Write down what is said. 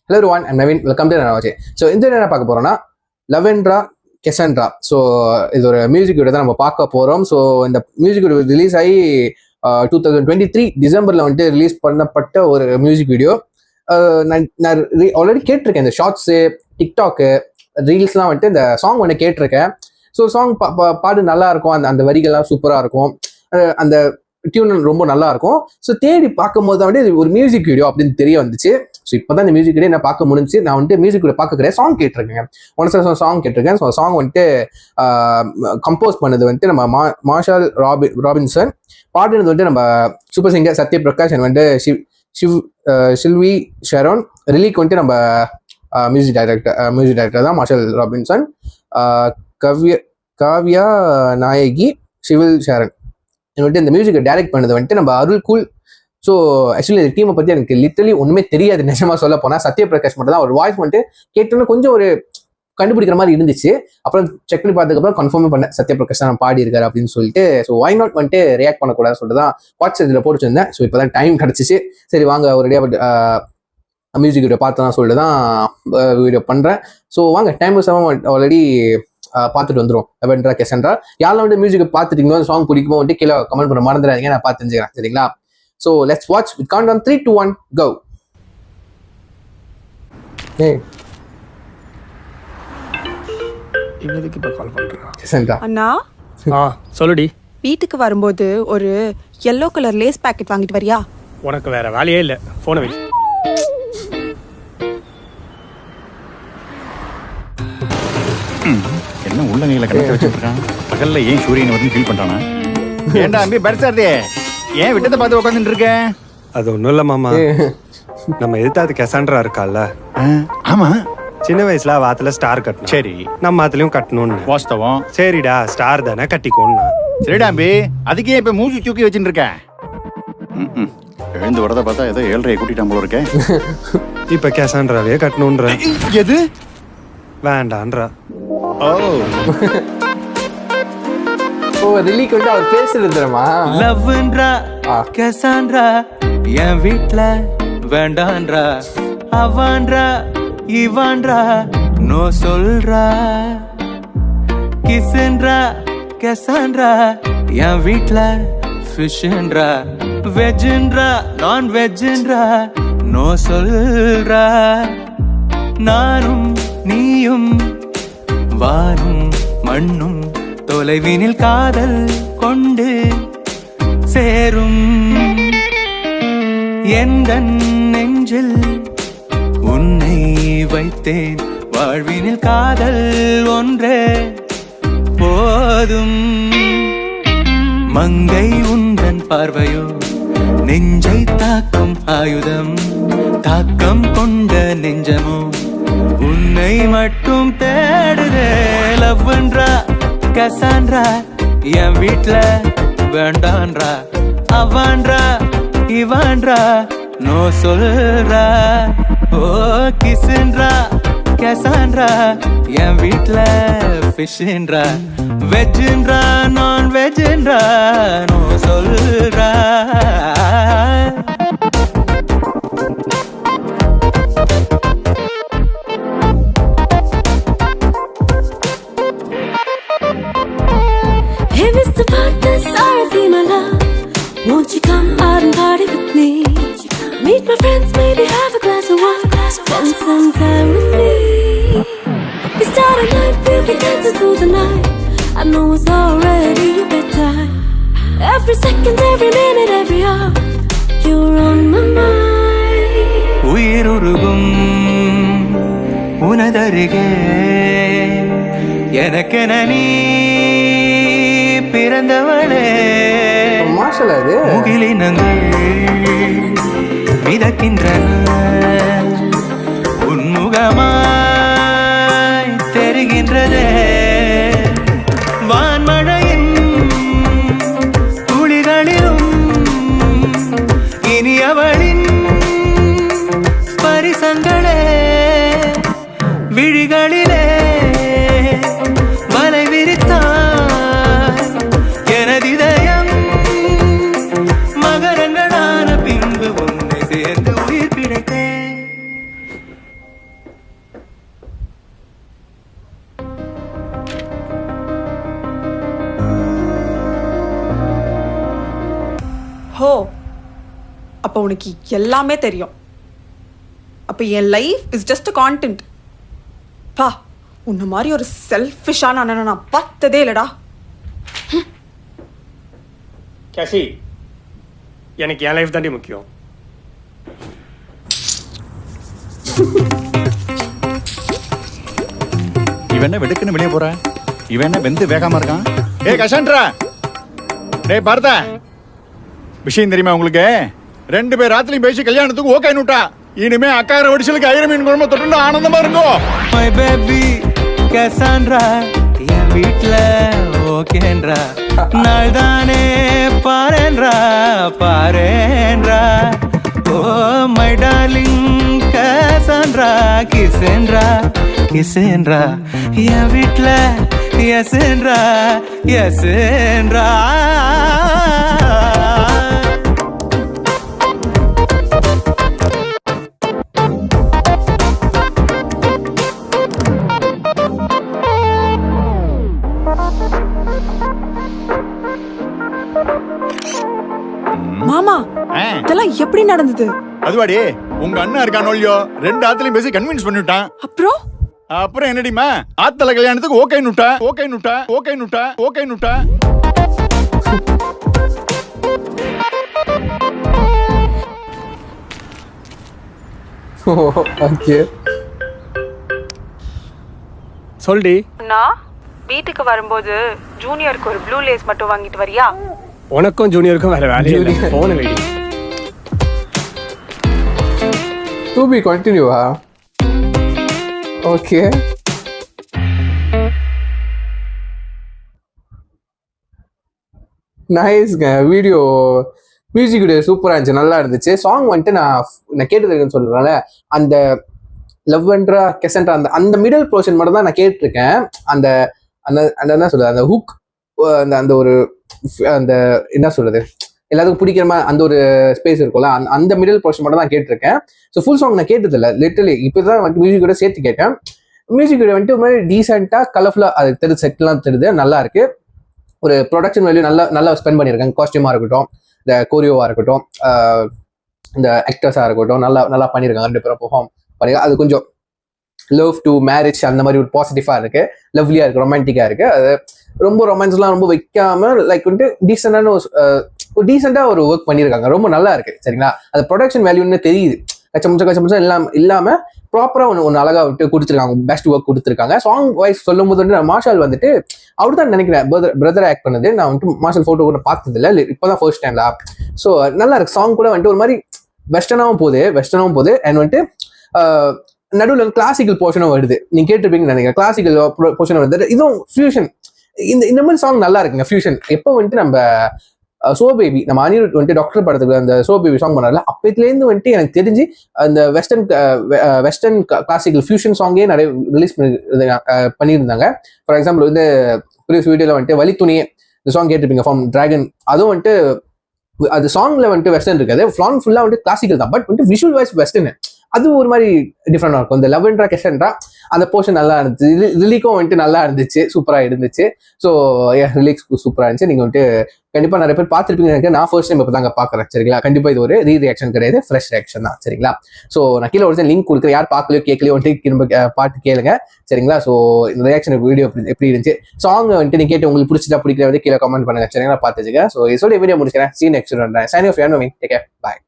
Hello everyone, I'm Naveen. Welcome to Navache. So இந்த என்ன பார்க்க போறோம்னா லவெண்ட்ரா கெசண்ட்ரா. ஸோ இது ஒரு மியூசிக் வீடியோ தான் நம்ம பார்க்க போறோம். ஸோ இந்த மியூசிக் வீடியோ ரிலீஸ் ஆகி 2023 டிசம்பர்ல வந்துட்டு ரிலீஸ் பண்ணப்பட்ட ஒரு மியூசிக் வீடியோ. நான் ஆல்ரெடி கேட்டிருக்கேன் இந்த ஷார்ட்ஸு, டிக்டாக்கு, ரீல்ஸ்லாம் வந்துட்டு இந்த சாங் ஒன்று கேட்டிருக்கேன். ஸோ சாங் பாடு நல்லா இருக்கும், அந்த வரிகள்லாம் சூப்பராக இருக்கும், அந்த டியூன் ரொம்ப நல்லா இருக்கும். ஸோ தேடி பார்க்கும்போது தான் வந்து ஒரு மியூசிக் வீடியோ அப்படின்னு தெரிய வந்துச்சு. ஸோ இப்போ தான் இந்த மியூசிக் வீடியோ நான் பார்க்க முடிஞ்சு. நான் வந்துட்டு மியூசிக் வீடியோ பார்க்க கிடையாது, சாங் கேட்டிருக்கேன். ஒன் சாங் கேட்டிருக்கேன். ஸோ சாங் வந்துட்டு கம்போஸ் பண்ணது வந்துட்டு நம்ம மார்ஷல் ராபின்சன், பாடுனது வந்துட்டு நம்ம சூப்பர் சிங்கர் சத்யபிரகாஷ் அண்ட் வந்துட்டு ஷில்வி ஷரோன். ரிலீக் வந்துட்டு நம்ம மியூசிக் டைரக்டர் தான் மார்ஷல் ராபின்சன். காவ்யா நாயகி, சிவில் ஷரன். வந்துட்டு இந்த மியூசிக்கை டைரக்ட் பண்ணது வந்துட்டு நம்ம அருள் கூல். ஸோ ஆக்சுவலி இந்த டீமை பற்றி எனக்கு லிட்டரலி ஒன்றுமே தெரியாது, நிஜமாக சொல்ல போனால். சத்யபிரகாஷ் மட்டும் தான் ஒரு வாய்ஸ் வந்துட்டு கேட்டோன்னு கொஞ்சம் ஒரு கண்டுபிடிக்கிற மாதிரி இருந்துச்சு. அப்புறம் செக் பண்ணி பார்த்ததுக்கப்புறம் கன்ஃபார்மே பண்ணேன், சத்யபிரகாஷ் தான் பாடியிருக்காரு அப்படின்னு சொல்லிட்டு. ஸோ ஒய் நாட் வந்துட்டு ரியாக்ட் பண்ணக்கூடாதுன்னு சொல்லிட்டு தான் வாட்ஸ்அப் இதில் போட்டு வச்சிருந்தேன். ஸோ இப்போ தான் டைம் கிடச்சிச்சு. சரி வாங்க ஒரு மியூசிக் வீடியோ பார்த்தோன்னா சொல்லிட்டு தான் வீடியோ பண்ணுறேன். ஸோ வாங்க டைம் ஆல்ரெடி பார்த்துட்டு வந்துடும். லவெண்ட்ரா கெசண்ட்ரா யாரெல்லாம் வந்து மியூசிக்கை பார்த்துட்டீங்களோ, அந்த சாங் பிடிக்குமோ வந்துட்டு கீழே கமெண்ட் பண்ண மறந்துடாதீங்க, நான் பார்த்து தெரிஞ்சுக்கிறேன். சரிங்களா? So let's watch with count on 3, 2, 1 கோ. இவனுக்கு இப்போ கால் பண்ணுறேன். கெசண்ட்ரா அண்ணா, சொல்லுடி. வீட்டுக்கு வரும்போது ஒரு yellow கலர் லேஸ் பாக்கெட் வாங்கிட்டு வரியா? உனக்கு வேற வேலையே இல்லை, ஃபோனை வை. என்ன உள்ளங்கையில கணக்கு வச்சுருக்கான்? பகல்ல ஏன் சூரியனை வந்து ஃபீல் பண்றானா? ஏன்டா அம்பி பரிசாதே, ஏன் விட்டத்தை பார்த்து உட்காந்துட்டு இருக்க? அது ஒன்றும் இல்லை மாமா, நம்ம எதிர்த்தாது கெசாண்ட்ரா இருக்கால. ஆமா, சின்ன வயசுல வாத்துல ஸ்டார் கட்டணும். சரி, நம்ம அதுலயும் கட்டணும்னு. வாஸ்தவம். சரிடா, ஸ்டார் தானே கட்டிக்கோன்னா. சரிடா அம்பி, அதுக்கே இப்ப மூஞ்சி தூக்கி வச்சுட்டு இருக்கேன். எழுந்து வரத பார்த்தா ஏதோ 7:30 கூட்டிட்டான் போல இருக்கேன். இப்ப கெசாண்ட்ராவே கட்டணும்ன்ற. எது வேண்டான்றா. ஓ ஓ ரிலீக் வந்து அவர் பேசுறது தெரியுமா? லவ்ன்றா கெசாண்ட்ரா என் வீட்ல வேண்டான்றா, அவன்றா இவன்றா நோ சொல்றா. கிஸ்ன்றா கெசாண்ட்ரா என் வீட்ல ஃபிஷ்ன்றா, வெஜ்ன்றா நான் வெஜ்ன்றா நோ சொல்றா. நானும் நீயும் வானும் மண்ணும் தொலைவினில் காதல் கொண்டு சேரும். எந்தன் நெஞ்சில் உன்னை வைத்தேன், வாழ்வினில் காதல் ஒன்றே போதும். மங்கை உந்தன் பார்வையோ நெஞ்சை தாக்கும் ஆயுதம், தாக்கம் கொண்ட நெஞ்சமோ உன்னை மட்டும் தேடுதே. லவ்ன்றா கெசாண்ட்ரா என் வீட்ல வேண்டான்றா, அவன்றா இவன்றா நோ சொல்றா. ஓ கிஸ்ன்றா கெசாண்ட்ரா என் வீட்ல ஃபிஷ்ன்றா, வெஜ்ன்றா நான் வெஜ்ன்றா நோ சொல்றா. Hey Mr. Partner, sorry my love, won't you come out and party with me? Meet my friends, maybe have a glass of wine, spend some time with me. We start a night, we'll be dancing through the night, I know it's already your bedtime. Every second, every minute, every hour, you're on my mind. உயிருருகும் உனதருகே எனக்கென நீ பிறந்தவளே. Marshal அது முகிலினங்கள் மிதக்கின்றன, உன்முகமாய் தெரிகின்றதே. வான்மழையின் துளிகளிலும் இனி அவளின் ஸ்பரிசங்களே. விழிகளிலே வலை விரித்தாய் எனது இதயம், மகரங்களான பின்பு உன்னை சேர்ந்து உயிர் பிழைத்தேன். ஹோ, அப்போ உனக்கு எல்லாமே தெரியும். அப்போ என் லைஃப் இஸ் ஜஸ்ட் கான்டென்ட். பா, உன்ன மாதிரி ஒரு செல்ஃபிஷான அண்ணனை நான் பார்த்ததே இல்லடா. கேஷி, எனக்கு என் லைஃப் தாண்டி முக்கியம். இவன் என்ன வெடுக்குன்னு வெளியே போற? இவன் என்ன வெந்து வேகாம இருக்கான்? ஏய் கஷான்ட்ரா, டேய் பார்த்தா விஷயம் தெரியுமா உங்களுக்கு? 2 பேர் ராத்திரியும் பேசி கல்யாணத்துக்கு ஓகே நூட்டா. இனிமே அக்கார வடிச்சலுக்கு ஐர மீன் குழம்பு தொட்டு ஆனந்தமா இருக்கும். மை பேபி கசான்ட்ரா என் வீட்ல ஓகேன்றா. நாள் தானே பாரேன்றா பாரேன்றா. ஓ மை டார்லிங் கசான்ட்ரா கிசேன்றா கிசேன்றா. என் வீட்ல எசேன்றா எசேன்றா. மாமா, இதெல்லாம் எப்படி நடந்தது? அதுவாடி உங்க அண்ணன் இருக்கானோ இல்லையோ 2 ஆத்துலயும் பேசி கன்வின்ஸ் பண்ணிட்டான். அப்புறம் என்னடிமா ஆத்தல கல்யாணத்துக்கு ஓகே நுட்டா ஓகே நுட்டா ஓகே நுட்டா ஓகே நுட்டா. ஓகே, சொல்டி. நான் வீட்டுக்கு வரும்போது ஜூனியருக்கு ஒரு ப்ளூ லேஸ் மட்டும் வாங்கிட்டு வரியா? உனக்கும் ஜூனியருக்கும் வேற வேலையே இல்லை. போன வெடி. டு பி கண்டினியூவா? ஓகே, நைஸ்ங்க. வீடியோ மியூசிக் வீடியோ சூப்பராக இருந்துச்சு, நல்லா இருந்துச்சு. சாங் வந்துட்டு நான் கேட்டுருக்கேன்னு சொல்றதுனால அந்த லவ்வென்றா கெசன்ட்ரா அந்த அந்த மிடில் போர்ஷன் மட்டும் தான் நான் கேட்டிருக்கேன். அந்த அந்த அந்த என்ன சொல்றது, அந்த ஹுக், அந்த அந்த ஒரு அந்த என்ன சொல்றது, எல்லாத்துக்கும் பிடிக்கிற மாதிரி அந்த ஒரு ஸ்பேஸ் இருக்கும்ல, அந்த மிடில் போர்ஷன் மட்டும் தான் கேட்டிருக்கேன். ஸோ ஃபுல் சாங் நான் கேட்டது இல்லை, லிட்டரலி இப்போதான் வந்துட்டு மியூசிக் வீடியோ சேர்த்து கேட்டேன். மியூசிக் வீடியோ வந்துட்டு ஒரு மாதிரி டீசெண்டாக கலர்ஃபுல்லாக அது தெரியுது, செட்லாம் தெரியுது, நல்லா இருக்கு. ஒரு ப்ரொடக்ஷன் வேல்யூ நல்லா ஸ்பெண்ட் பண்ணியிருக்காங்க. காஸ்டியூமாக இருக்கட்டும், இந்த கோரியோவாக இருக்கட்டும், இந்த ஆக்டர்ஸாக இருக்கட்டும், நல்லா பண்ணியிருக்காங்க. 2 பேரும் பெர்ஃபார்ம் பண்ணியிருக்காங்க. அது கொஞ்சம் லவ் டு மேரேஜ் அந்த மாதிரி ஒரு பாசிட்டிவாக இருக்கு, லவ்லியாக இருக்கு, ரொமான்டிக்காக இருக்கு. அது ரொம்ப ரொமான்ஸ்லாம் ரொம்ப வைக்காம லைக் வந்துட்டு டீசெண்டான ஒரு டீசெண்டாக ஒரு ஒர்க் பண்ணியிருக்காங்க. ரொம்ப நல்லா இருக்கு, சரிங்களா? அது ப்ரொடக்ஷன் வேல்யூன்னு தெரியுது. கச்சமுச்சம் இல்லாமல் ப்ராப்பராக ஒன்று அழகாக விட்டு கொடுத்துருக்காங்க, பெஸ்ட் ஒர்க் கொடுத்துருக்காங்க. சாங் வைஸ் சொல்லும் போது வந்துட்டு மார்ஷல் வந்துட்டு அவர் தான் நினைக்கிறேன் பிரதர் ஆக்ட் பண்ணது. நான் வந்துட்டு மார்ஷல் ஃபோட்டோ கூட பார்த்தது இல்லை, இப்போதான் ஃபர்ஸ்ட் டைம்ல. ஸோ நல்லா இருக்கு. சாங் கூட வந்துட்டு ஒரு மாதிரி வெஸ்டர்னாகவும் போகுது அண்ட் வந்துட்டு நடுவில் கிளாசிக்கல் போர்ஷனும் வருது. நீங்க கேட்டிருப்பீங்கன்னு நினைக்கிறேன், கிளாசிக்கல் போர்ஷன் வருது. இதுவும் ஃபியூஷன், இந்த மாதிரி சாங் நல்லா இருக்குங்க. ஃபியூஷன் எப்போ வந்துட்டு நம்ம சோ பேபி, நம்ம அனிருத் வந்துட்டு டாக்டர் படத்துக்கு அந்த சோ பேபி சாங் பண்ணார்ல, அப்பத்துலேருந்து வந்துட்டு எனக்கு தெரிஞ்சு அந்த வெஸ்டர்ன் கிளாசிக்கல் ஃபியூஷன் சாங்கே நிறைய ரிலீஸ் பண்ணியிருந்தாங்க. ஃபார் எக்ஸாம்பிள் வந்து ப்ரீவியஸ் வீடியோவில் வந்துட்டு வலி துணியே இந்த சாங் கேட்டிருப்பீங்க, ஃப்ரம் டிராகன். அதுவும் வந்துட்டு அது சாங்ல வந்துட்டு வெஸ்டர்ன் இருக்காது, சாங் ஃபுல்லாக வந்துட்டு கிளாசிக்கல் தான், பட் வந்துட்டு விஷுவல் வைஸ் வெஸ்டர்ன். அது ஒரு மாதிரி டிஃப்ரெண்டாக இருக்கும். இந்த லவ்வென்றா கெசன்ட்ரா அந்த போர்ஷன் நல்லா இருந்துச்சு. ரிலீக்கும் வந்துட்டு நல்லா இருந்துச்சு, சூப்பராக இருந்துச்சு. ஸோ ரிலீக்ஸ் சூப்பராக இருந்துச்சு. நீங்கள் வந்துட்டு கண்டிப்பாக நிறைய பேர் பார்த்துருப்பீங்க. நான் ஃபர்ஸ்ட் டைம் இப்போ தாங்க பார்க்குறேன், சரிங்களா? கண்டிப்பாக இது ஒரு ரியாக்ஷன் கிடையாது, ஃப்ரெஷ் ரியாக்ஷன் தான், சரிங்களா? ஸோ நான் கீழே ஒரு லிங்க் கொடுக்குறேன், யார் பார்க்கலையோ கேட்கலையோ வந்துட்டு திரும்ப பாட்டு கேளுங்க, சரிங்களா? ஸோ இந்த ரியாக்ஷன் வீடியோ எப்படி இருந்துச்சு, சாங் வந்துட்டு நீ கேட்டு உங்களுக்கு பிடிச்சதா பிடிக்கிற வந்து கீழே கமெண்ட் பண்ணுங்க, சரிங்களா? பார்த்துச்சுங்க. ஸோ இதோட வீடியோ முடிச்சுக்கிறேன். See next sign off. Take care, பாய்.